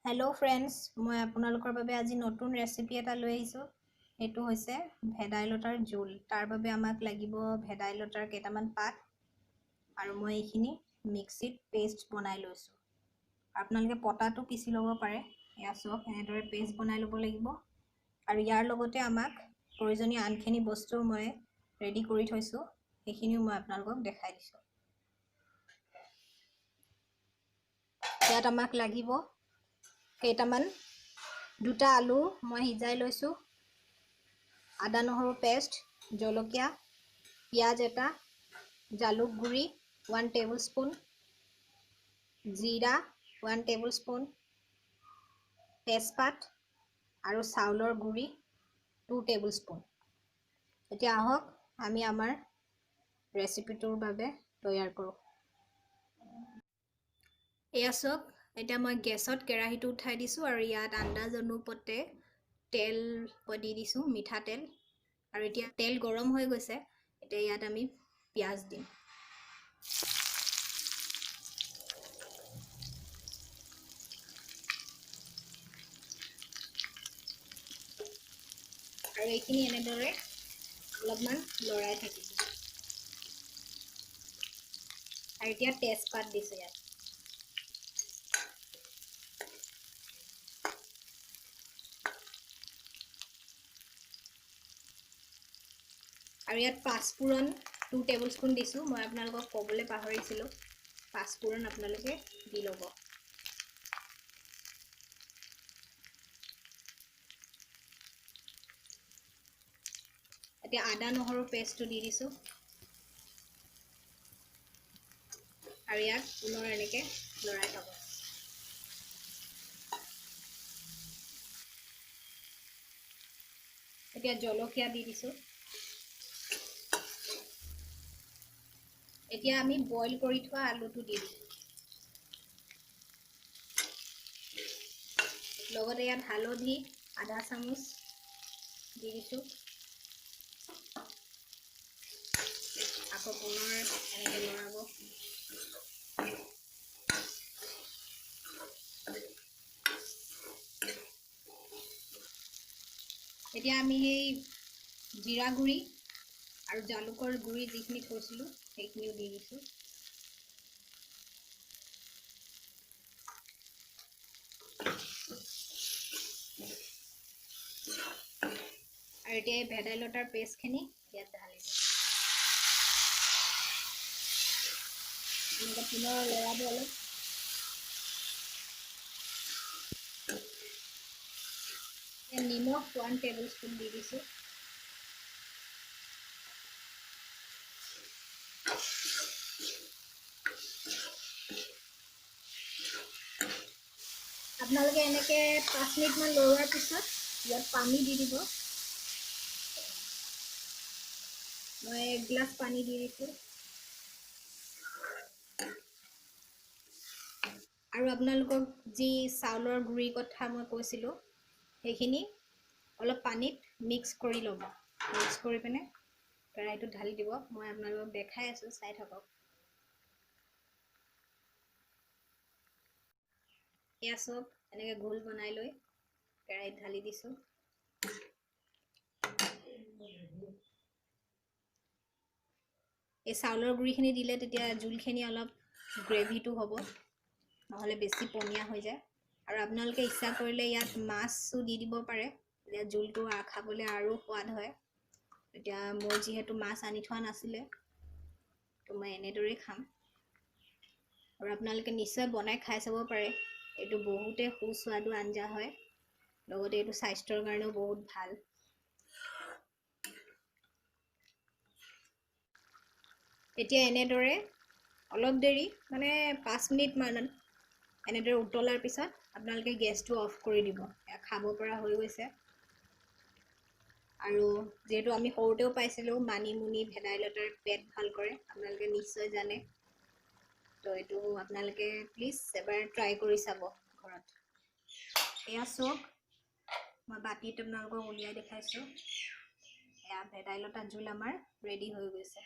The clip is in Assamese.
हेलो फ्रेंड्स, मैं आपनलोকৰ বাবে আজি নতুন ৰেচিপি এটা লৈ আহিছো। এটো হৈছে ভেদাইলতাৰ জোল। তাৰ বাবে আমাক লাগিব ভেদাইলতাৰ কেইটামান পাত আৰু মই এইখিনি মিক্সিত পেষ্ট বনাই লৈছো। আপোনালোকে পটাটো পিছি ল'ব পাৰে। এয়া সব এনেদৰে পেষ্ট বনাই ল'ব লাগিব। আৰু ইয়াৰ লগতে আমাক প্ৰয়োজনীয় আনখিনি বস্তু মই ৰেডি কৰি থৈছো। সেইখিনিও মই আপোনালোকক দেখাই দিছো। ইয়াত আমাক লাগিব কেইটামান দুটা আলু মই সিজাই লৈছো, আদা নহৰু পেষ্ট, জলকীয়া, পিয়াজ এটা, জালুক গুড়ি 1 টেবুলস্পুন, জিৰা 1 টেবুলস্পুন, তেজপাত আৰু চাউলৰ গুড়ি 2 টেবুলস্পুন। এতিয়া আহক আমি আমাৰ ৰেচিপিটোৰ বাবে তৈয়াৰ কৰোঁ। এয়া সব এটা মই গেছত কেৰাহীটো উঠাই দিছো আৰু ইয়াত আন্দাজ অনুপাতে তেল দি দিছো, মিঠাতেল। আৰু এতিয়া তেল গৰম হৈ গৈছে। এতিয়া ইয়াত আমি পিয়াজ দিম। আৰু এইখিনি এনেদৰে অলপমান লৰাই থাকিব। আৰু এতিয়া তেজপাত দিছো ইয়াত। আৰু ইয়াত পাঁচফোৰণ 2 টেবুলস্পুন দিছো। মই আপোনালোকক ক'বলৈ পাহৰিছিলো, পাঁচফোৰণ আপোনালোকে দি ল'ব। এতিয়া আদা নহৰু পেষ্টটো দি দিছো আৰু ইয়াত পুনৰ এনেকে লৰাই থব। এতিয়া জলকীয়া দি দিছো। এতিয়া আমি বইল কৰি থোৱা আলুটো দি দিম। লগতে ইয়াত হালধি আধা চামুচ দি দিছো। আকৌ পুনৰ এনেকে লৰাব। এতিয়া আমি এই জিৰা গুড়ি আৰু জালুকৰ গুড়ি যিখিনি থৈছিলো সেইখিনিও দি দিছো। আৰু এতিয়া এই ভেদাইলতাৰ পেষ্টখিনি ইয়াত ঢালি দিম। এনেকৈ পুনৰ লৰাব অলপ। নিমখ 1 টেবুলস্পুন দি দিছো। আপোনালোকে এনেকে 5 মিনিটমান লৰোৱাৰ পিছত ইয়াত পানী দি দিব। মই 1 গ্লাছ পানী দি দিছো। আৰু আপোনালোকক যি চাউলৰ গুড়িৰ কথা মই কৈছিলো সেইখিনি অলপ পানীত মিক্স কৰি ল'ব। মিক্স কৰি পিনে কেৰাহীটোত ঢালি দিব। মই আপোনালোকক দেখাই আছো, চাই থাকক। এয়া সব এনেকে ঘোল বনাই লৈ কেৰাহীত ঢালি দিছো। এই চাউলৰ গুড়িখিনি দিলে তেতিয়া জোলখিনি অলপ গ্ৰেভিটো হ'ব, নহলে বেছি পনীয়া হৈ যায়। আৰু আপোনালোকে ইচ্ছা কৰিলে ইয়াত মাছো দি দিব পাৰে। এতিয়া জোলটো খাবলৈ আৰু সোৱাদ হয়। এতিয়া মই যিহেতু মাছ আনি থোৱা নাছিলে তো মই এনেদৰেই খাম। আৰু আপোনালোকে নিশ্চয় বনাই খাই চাব পাৰে। এইটো বহুতে সুস্বাদু আঞ্জা হয়। লগতে এইটো স্বাস্থ্যৰ কাৰণেও বহুত ভাল। এতিয়া এনেদৰে অলপ দেৰি মানে 5 মিনিট মান এনেদৰে উতলাৰ পিছত আপোনালোকে গেছটো অফ কৰি দিব। খাব পৰা হৈ গৈছে। আৰু যেহেতু আমি সৰুতেও পাইছিলো মানিমুনি ভেদাইলতাৰ পেট ভাল কৰে, আপোনালোকে নিশ্চয় জানে। তো এইটো আপোনালোকে প্লিজ এবাৰ ট্ৰাই কৰি চাব ঘৰত। এয়া সব মই বাতিত আপোনালোকক উলিয়াই দেখাইছো। এয়া ভেদাইলতা জোল আমাৰ ৰেডি হৈ গৈছে।